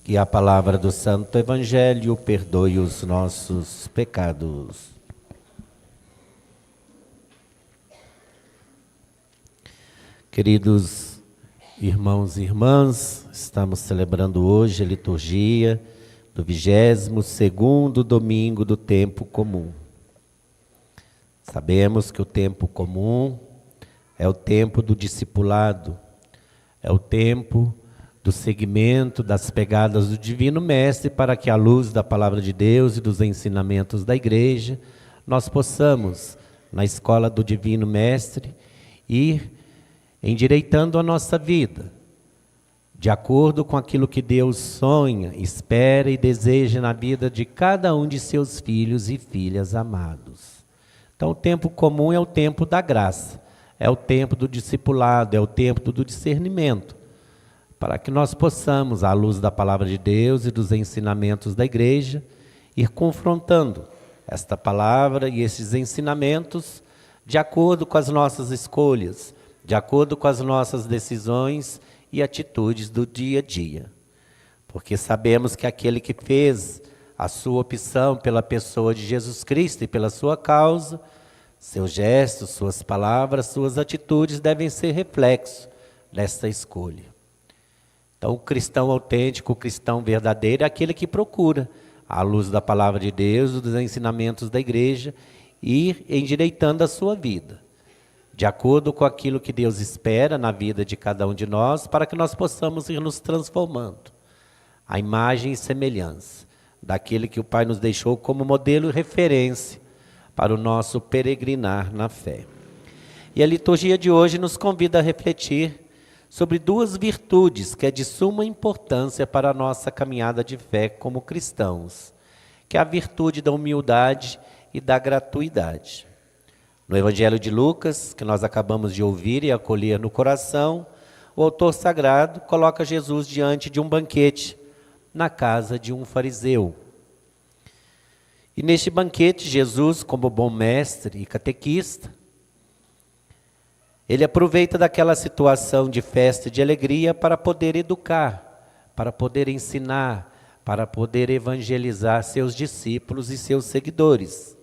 Que a palavra do Santo Evangelho perdoe os nossos pecados. Queridos irmãos e irmãs, estamos celebrando hoje a liturgia do 22º domingo do tempo comum. Sabemos que o tempo comum é o tempo do discipulado, é o tempo do seguimento das pegadas do Divino Mestre, para que, à luz da Palavra de Deus e dos ensinamentos da Igreja, nós possamos, na escola do Divino Mestre, ir endireitando a nossa vida, de acordo com aquilo que Deus sonha, espera e deseja na vida de cada um de seus filhos e filhas amados. Então, o tempo comum é o tempo da graça, é o tempo do discipulado, é o tempo do discernimento, para que nós possamos, à luz da Palavra de Deus e dos ensinamentos da Igreja, ir confrontando esta palavra e esses ensinamentos de acordo com as nossas escolhas, de acordo com as nossas decisões e atitudes do dia a dia. Porque sabemos que aquele que fez a sua opção pela pessoa de Jesus Cristo e pela sua causa, seus gestos, suas palavras, suas atitudes devem ser reflexo desta escolha. Então, o cristão autêntico, o cristão verdadeiro é aquele que procura, à luz da Palavra de Deus e dos ensinamentos da Igreja, ir endireitando a sua vida, de acordo com aquilo que Deus espera na vida de cada um de nós, para que nós possamos ir nos transformando à imagem e semelhança daquele que o Pai nos deixou como modelo e referência para o nosso peregrinar na fé. E a liturgia de hoje nos convida a refletir sobre duas virtudes que é de suma importância para a nossa caminhada de fé como cristãos, que é a virtude da humildade e da gratuidade. No Evangelho de Lucas, que nós acabamos de ouvir e acolher no coração, o autor sagrado coloca Jesus diante de um banquete na casa de um fariseu. E neste banquete, Jesus, como bom mestre e catequista, ele aproveita daquela situação de festa e de alegria para poder educar, para poder ensinar, para poder evangelizar seus discípulos e seus seguidores,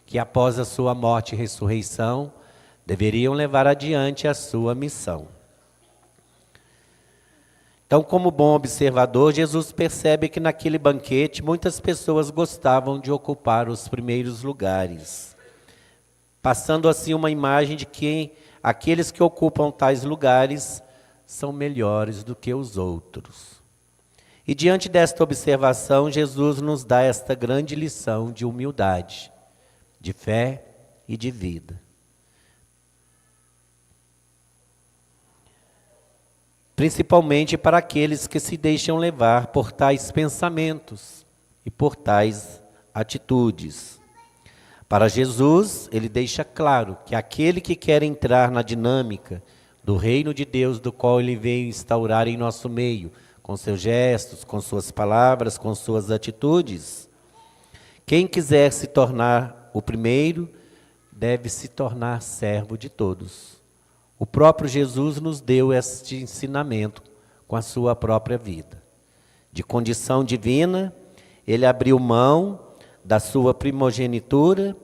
que após a sua morte e ressurreição, deveriam levar adiante a sua missão. Então, como bom observador, Jesus percebe que naquele banquete muitas pessoas gostavam de ocupar os primeiros lugares, passando assim uma imagem de que aqueles que ocupam tais lugares são melhores do que os outros. E diante desta observação, Jesus nos dá esta grande lição de humildade, de fé e de vida. Principalmente para aqueles que se deixam levar por tais pensamentos e por tais atitudes. Para Jesus, ele deixa claro que aquele que quer entrar na dinâmica do reino de Deus, do qual ele veio instaurar em nosso meio, com seus gestos, com suas palavras, com suas atitudes, quem quiser se tornar o primeiro, deve se tornar servo de todos. O próprio Jesus nos deu este ensinamento com a sua própria vida. De condição divina, ele abriu mão da sua primogenitura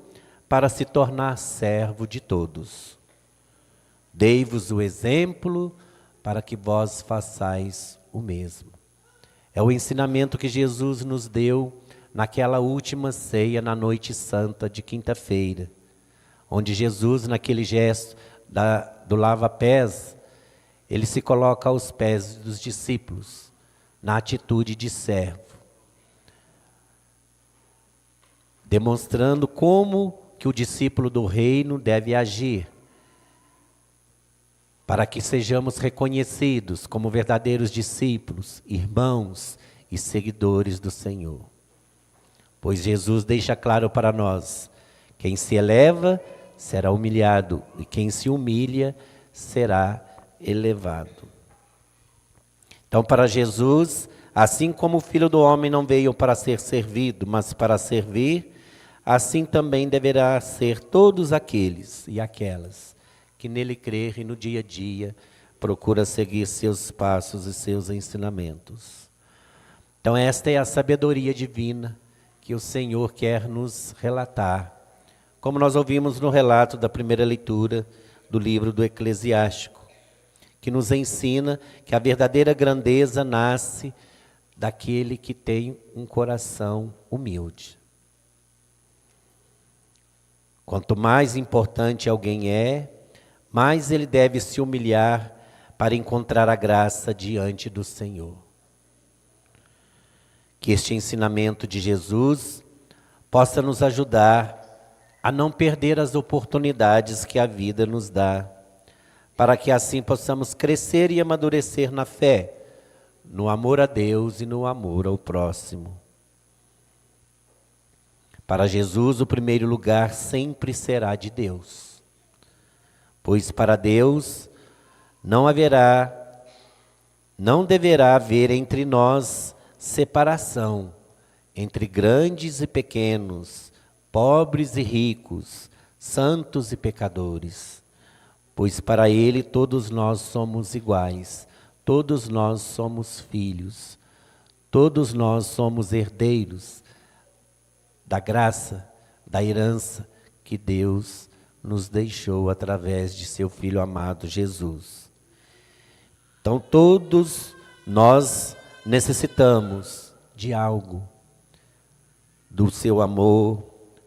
para se tornar servo de todos. Dei-vos o exemplo para que vós façais o mesmo. É o ensinamento que Jesus nos deu naquela última ceia na noite santa de quinta-feira, onde Jesus, naquele gesto do lava-pés, ele se coloca aos pés dos discípulos, na atitude de servo, demonstrando como que o discípulo do reino deve agir, para que sejamos reconhecidos como verdadeiros discípulos, irmãos e seguidores do Senhor. Pois Jesus deixa claro para nós, quem se eleva será humilhado, e quem se humilha será elevado. Então, para Jesus, assim como o Filho do Homem não veio para ser servido, mas para servir, assim também deverá ser todos aqueles e aquelas que nele crer e no dia a dia procura seguir seus passos e seus ensinamentos. Então esta é a sabedoria divina que o Senhor quer nos relatar. Como nós ouvimos no relato da primeira leitura do livro do Eclesiástico, que nos ensina que a verdadeira grandeza nasce daquele que tem um coração humilde. Quanto mais importante alguém é, mais ele deve se humilhar para encontrar a graça diante do Senhor. Que este ensinamento de Jesus possa nos ajudar a não perder as oportunidades que a vida nos dá, para que assim possamos crescer e amadurecer na fé, no amor a Deus e no amor ao próximo. Para Jesus, o primeiro lugar sempre será de Deus, pois para Deus não deverá haver entre nós separação entre grandes e pequenos, pobres e ricos, santos e pecadores, pois para Ele todos nós somos iguais, todos nós somos filhos, todos nós somos herdeiros da graça, da herança que Deus nos deixou através de seu Filho amado Jesus. Então todos nós necessitamos de algo, do seu amor,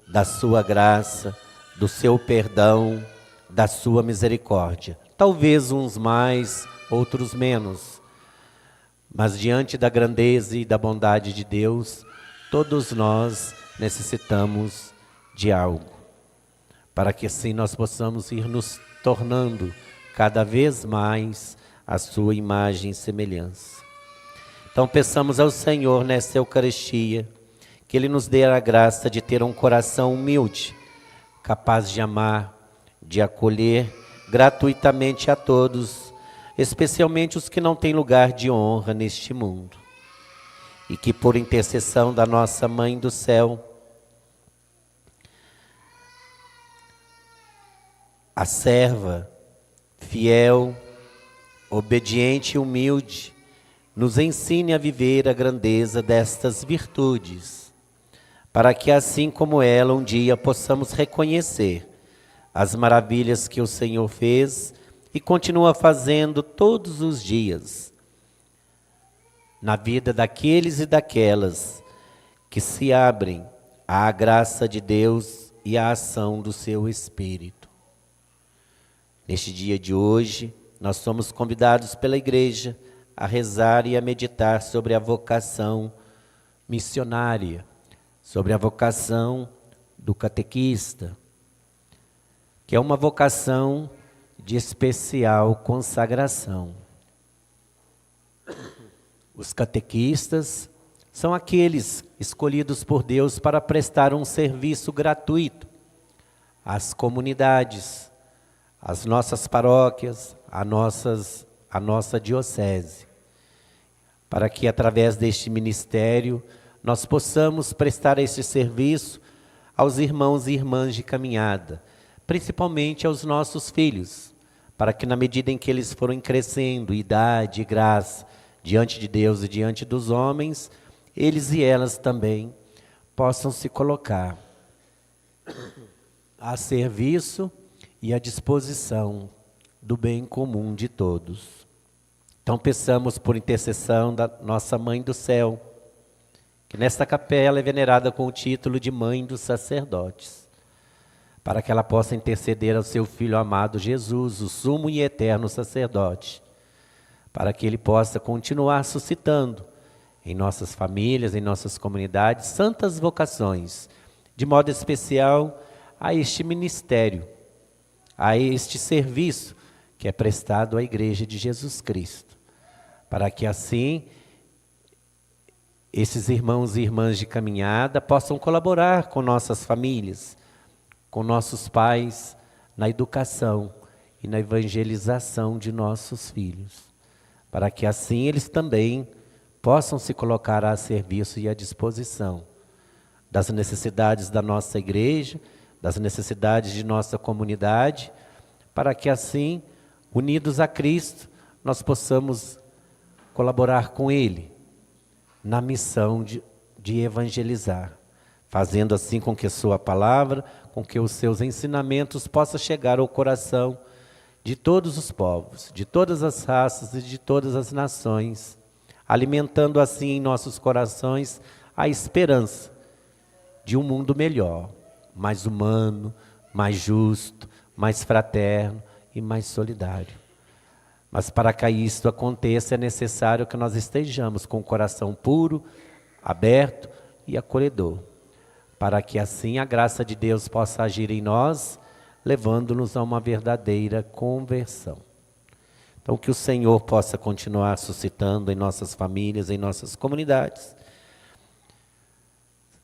da sua graça, do seu perdão, da sua misericórdia. Talvez uns mais, outros menos, mas diante da grandeza e da bondade de Deus, todos nós necessitamos de algo, para que assim nós possamos ir nos tornando cada vez mais a sua imagem e semelhança. Então peçamos ao Senhor nesta Eucaristia, que Ele nos dê a graça de ter um coração humilde, capaz de amar, de acolher gratuitamente a todos, especialmente os que não têm lugar de honra neste mundo. E que por intercessão da nossa Mãe do Céu, a serva, fiel, obediente e humilde, nos ensine a viver a grandeza destas virtudes, para que assim como ela um dia possamos reconhecer as maravilhas que o Senhor fez e continua fazendo todos os dias na vida daqueles e daquelas que se abrem à graça de Deus e à ação do seu Espírito. Neste dia de hoje, nós somos convidados pela Igreja a rezar e a meditar sobre a vocação missionária, sobre a vocação do catequista, que é uma vocação de especial consagração. Os catequistas são aqueles escolhidos por Deus para prestar um serviço gratuito às comunidades, às nossas paróquias, à nossa diocese, para que através deste ministério nós possamos prestar esse serviço aos irmãos e irmãs de caminhada, principalmente aos nossos filhos, para que na medida em que eles forem crescendo, idade e graça, diante de Deus e diante dos homens, eles e elas também possam se colocar a serviço e à disposição do bem comum de todos. Então peçamos por intercessão da nossa Mãe do Céu, que nesta capela é venerada com o título de Mãe dos Sacerdotes, para que ela possa interceder ao seu Filho amado Jesus, o sumo e eterno sacerdote, para que ele possa continuar suscitando em nossas famílias, em nossas comunidades, santas vocações, de modo especial a este ministério, a este serviço que é prestado à Igreja de Jesus Cristo, para que assim esses irmãos e irmãs de caminhada possam colaborar com nossas famílias, com nossos pais, na educação e na evangelização de nossos filhos, para que assim eles também possam se colocar a serviço e à disposição das necessidades da nossa igreja, das necessidades de nossa comunidade, para que assim, unidos a Cristo, nós possamos colaborar com Ele na missão de evangelizar, fazendo assim com que sua palavra, com que os seus ensinamentos possam chegar ao coração de todos os povos, de todas as raças e de todas as nações, alimentando assim em nossos corações a esperança de um mundo melhor, mais humano, mais justo, mais fraterno e mais solidário. Mas para que isto aconteça, é necessário que nós estejamos com o coração puro, aberto e acolhedor, para que assim a graça de Deus possa agir em nós, levando-nos a uma verdadeira conversão. Então que o Senhor possa continuar suscitando em nossas famílias, em nossas comunidades,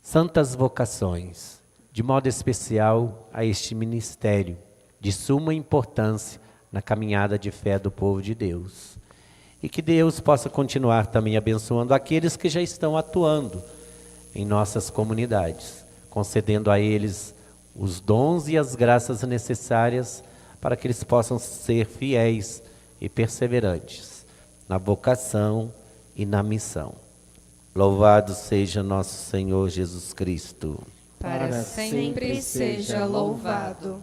santas vocações, de modo especial a este ministério, de suma importância na caminhada de fé do povo de Deus. E que Deus possa continuar também abençoando aqueles que já estão atuando em nossas comunidades, concedendo a eles os dons e as graças necessárias para que eles possam ser fiéis e perseverantes na vocação e na missão. Louvado seja nosso Senhor Jesus Cristo. Para sempre seja louvado.